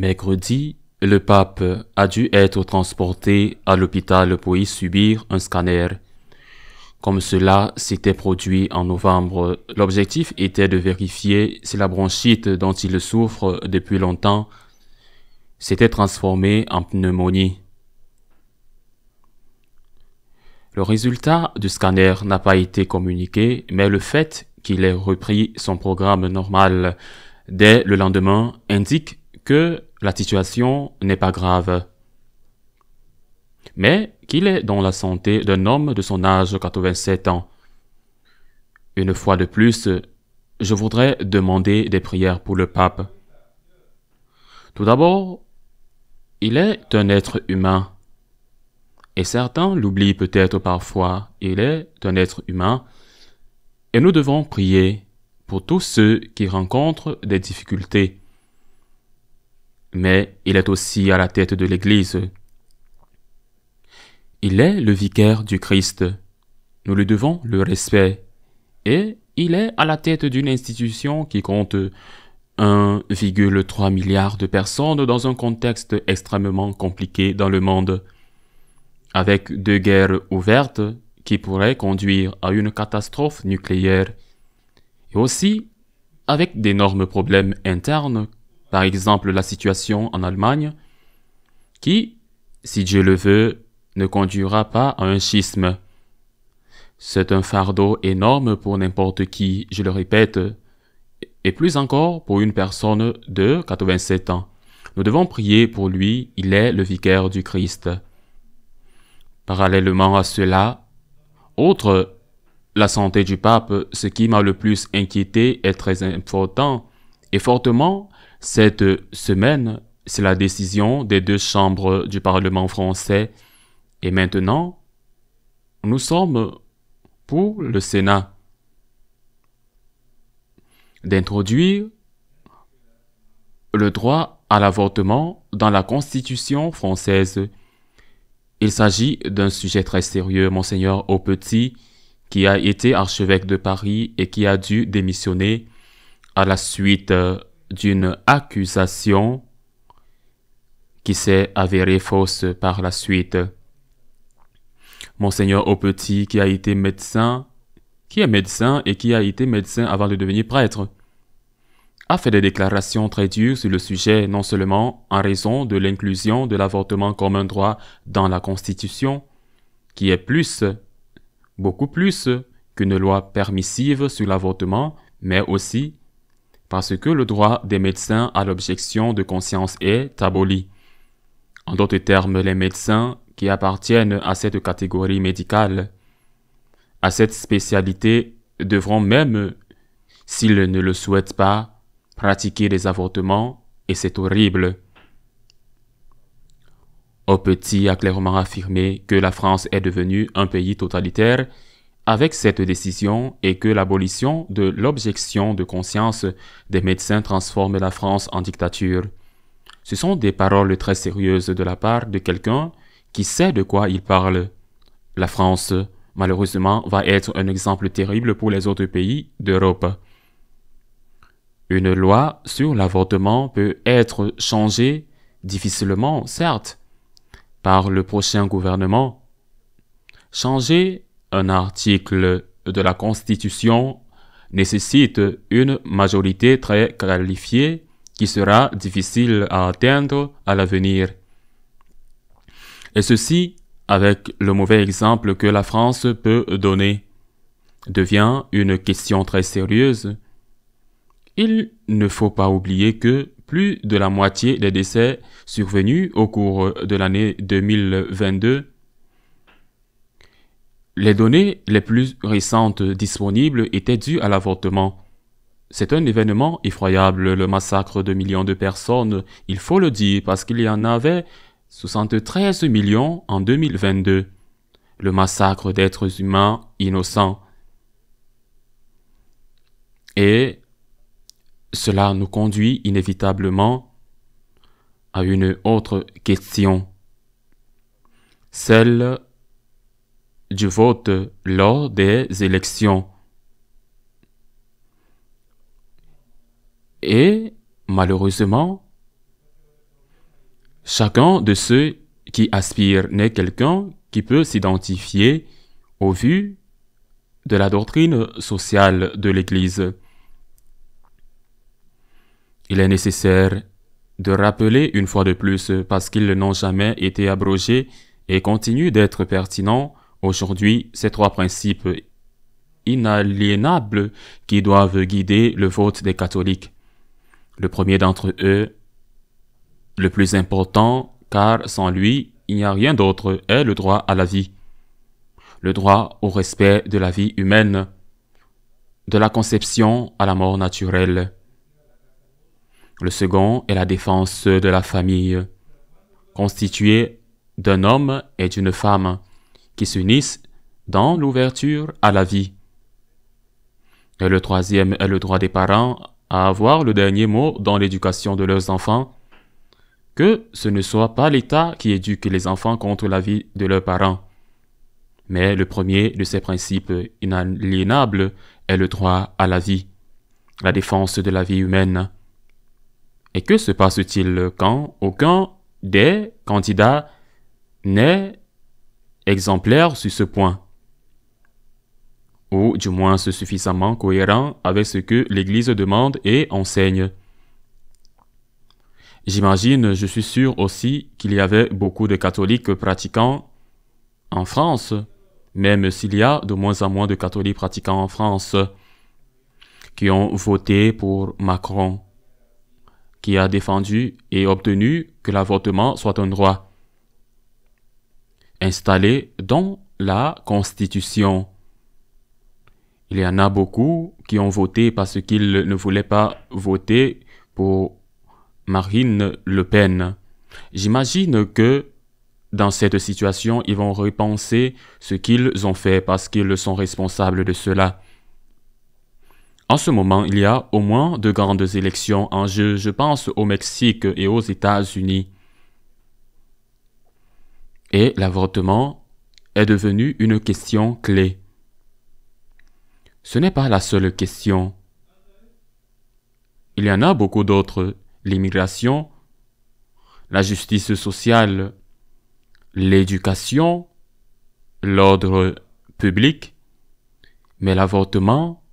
Mercredi, le pape a dû être transporté à l'hôpital pour y subir un scanner. Comme cela s'était produit en novembre, l'objectif était de vérifier si la bronchite dont il souffre depuis longtemps s'était transformée en pneumonie. Le résultat du scanner n'a pas été communiqué, mais le fait qu'il ait repris son programme normal dès le lendemain indique que la situation n'est pas grave, mais qu'il est dans la santé d'un homme de son âge, 87 ans. Une fois de plus, je voudrais demander des prières pour le pape. Tout d'abord, il est un être humain, et certains l'oublient peut-être parfois. Il est un être humain, et nous devons prier pour tous ceux qui rencontrent des difficultés. Mais il est aussi à la tête de l'Église. Il est le vicaire du Christ. Nous lui devons le respect. Et il est à la tête d'une institution qui compte 1,3 milliard de personnes dans un contexte extrêmement compliqué dans le monde, avec 2 guerres ouvertes qui pourraient conduire à une catastrophe nucléaire, et aussi avec d'énormes problèmes internes, par exemple la situation en Allemagne, qui, si Dieu le veut, ne conduira pas à un schisme. C'est un fardeau énorme pour n'importe qui, je le répète, et plus encore pour une personne de 87 ans. Nous devons prier pour lui, il est le vicaire du Christ. Parallèlement à cela, outre la santé du pape, ce qui m'a le plus inquiété est très important et fortement cette semaine, c'est la décision des 2 chambres du Parlement français. Et maintenant, nous sommes pour le Sénat d'introduire le droit à l'avortement dans la Constitution française. Il s'agit d'un sujet très sérieux. Monseigneur Aupetit, qui a été archevêque de Paris et qui a dû démissionner à la suite d'une accusation qui s'est avérée fausse par la suite. Monseigneur Aupetit, qui a été médecin, qui est médecin et qui a été médecin avant de devenir prêtre, a fait des déclarations très dures sur le sujet, non seulement en raison de l'inclusion de l'avortement comme un droit dans la Constitution, qui est beaucoup plus qu'une loi permissive sur l'avortement, mais aussi parce que le droit des médecins à l'objection de conscience est aboli. En d'autres termes, les médecins qui appartiennent à cette catégorie médicale, à cette spécialité, devront même, s'ils ne le souhaitent pas, pratiquer des avortements, et c'est horrible. Aupetit a clairement affirmé que la France est devenue un pays totalitaire avec cette décision et que l'abolition de l'objection de conscience des médecins transforme la France en dictature. Ce sont des paroles très sérieuses de la part de quelqu'un qui sait de quoi il parle. La France, malheureusement, va être un exemple terrible pour les autres pays d'Europe. Une loi sur l'avortement peut être changée difficilement, certes, par le prochain gouvernement. Changer un article de la Constitution nécessite une majorité très qualifiée qui sera difficile à atteindre à l'avenir. Et ceci, avec le mauvais exemple que la France peut donner, devient une question très sérieuse. Il ne faut pas oublier que plus de la moitié des décès survenus au cours de l'année 2022, les données les plus récentes disponibles étaient dues à l'avortement. C'est un événement effroyable, le massacre de millions de personnes, il faut le dire, parce qu'il y en avait 73 millions en 2022. Le massacre d'êtres humains innocents. Et cela nous conduit inévitablement à une autre question, celle du vote lors des élections. Et malheureusement, Chacun de ceux qui aspirent n'est quelqu'un qui peut s'identifier au vu de la doctrine sociale de l'Église. Il est nécessaire de rappeler une fois de plus, parce qu'ils n'ont jamais été abrogés et continuent d'être pertinents aujourd'hui, ces trois principes inaliénables qui doivent guider le vote des catholiques. Le premier d'entre eux, le plus important, car sans lui, il n'y a rien d'autre, est le droit à la vie. Le droit au respect de la vie humaine, de la conception à la mort naturelle. Le second est la défense de la famille, constituée d'un homme et d'une femme qui s'unissent dans l'ouverture à la vie. Et le troisième est le droit des parents à avoir le dernier mot dans l'éducation de leurs enfants, que ce ne soit pas l'État qui éduque les enfants contre la vie de leurs parents. Mais le premier de ces principes inaliénables est le droit à la vie, la défense de la vie humaine. Et que se passe-t-il quand aucun des candidats n'est exemplaire sur ce point, ou du moins suffisamment cohérent avec ce que l'Église demande et enseigne? J'imagine, je suis sûr aussi qu'il y avait beaucoup de catholiques pratiquants en France, même s'il y a de moins en moins de catholiques pratiquants en France, qui ont voté pour Macron, qui a défendu et obtenu que l'avortement soit un droit installé dans la Constitution. Il y en a beaucoup qui ont voté parce qu'ils ne voulaient pas voter pour Marine Le Pen. J'imagine que dans cette situation, ils vont repenser ce qu'ils ont fait parce qu'ils sont responsables de cela. En ce moment, il y a au moins de grandes élections en jeu. Je pense au Mexique et aux États-Unis. Et l'avortement est devenu une question clé. Ce n'est pas la seule question. Il y en a beaucoup d'autres. L'immigration, la justice sociale, l'éducation, l'ordre public. Mais l'avortement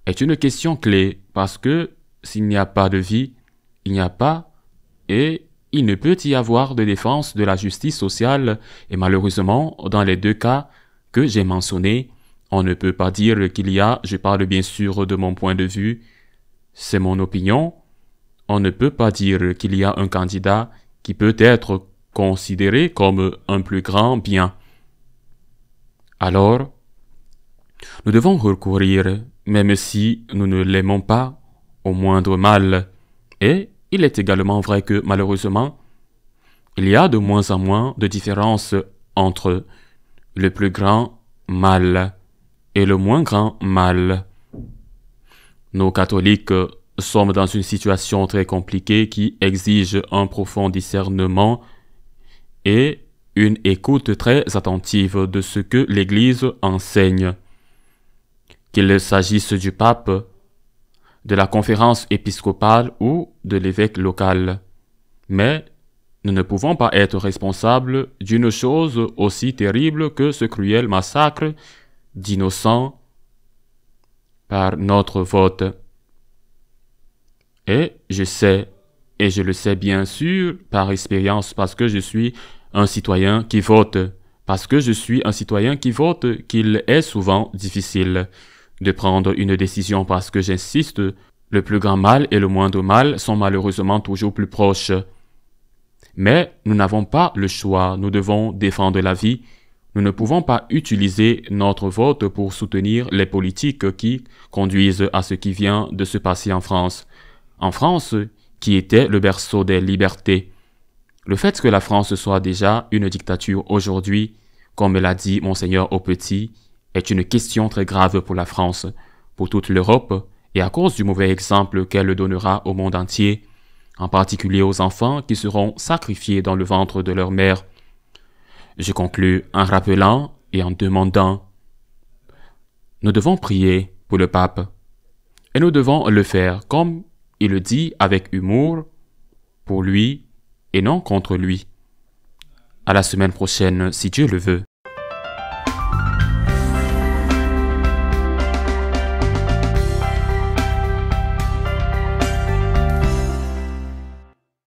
est une question clé parce que s'il n'y a pas de vie, il n'y a pas et il ne peut y avoir de défense de la justice sociale et malheureusement, dans les deux cas que j'ai mentionnés, on ne peut pas dire qu'il y a, je parle bien sûr de mon point de vue, c'est mon opinion, on ne peut pas dire qu'il y a un candidat qui peut être considéré comme un plus grand bien. Alors, nous devons recourir, même si nous ne l'aimons pas, au moindre mal. Et il est également vrai que, malheureusement, il y a de moins en moins de différence entre le plus grand mal et le moins grand mal. Nos catholiques sommes dans une situation très compliquée qui exige un profond discernement et une écoute très attentive de ce que l'Église enseigne. Qu'il s'agisse du pape, de la conférence épiscopale ou de l'évêque local. Mais nous ne pouvons pas être responsables d'une chose aussi terrible que ce cruel massacre d'innocents par notre vote. Et je sais, et je le sais bien sûr par expérience parce que je suis un citoyen qui vote, qu'il est souvent difficile de prendre une décision parce que j'insiste, le plus grand mal et le moindre mal sont malheureusement toujours plus proches. Mais nous n'avons pas le choix, nous devons défendre la vie. Nous ne pouvons pas utiliser notre vote pour soutenir les politiques qui conduisent à ce qui vient de se passer en France. En France, qui était le berceau des libertés. Le fait que la France soit déjà une dictature aujourd'hui, comme l'a dit Monseigneur Aupetit, est une question très grave pour la France, pour toute l'Europe, et à cause du mauvais exemple qu'elle donnera au monde entier, en particulier aux enfants qui seront sacrifiés dans le ventre de leur mère. Je conclus en rappelant et en demandant. Nous devons prier pour le pape, et nous devons le faire comme il le dit avec humour, pour lui et non contre lui. À la semaine prochaine, si Dieu le veut.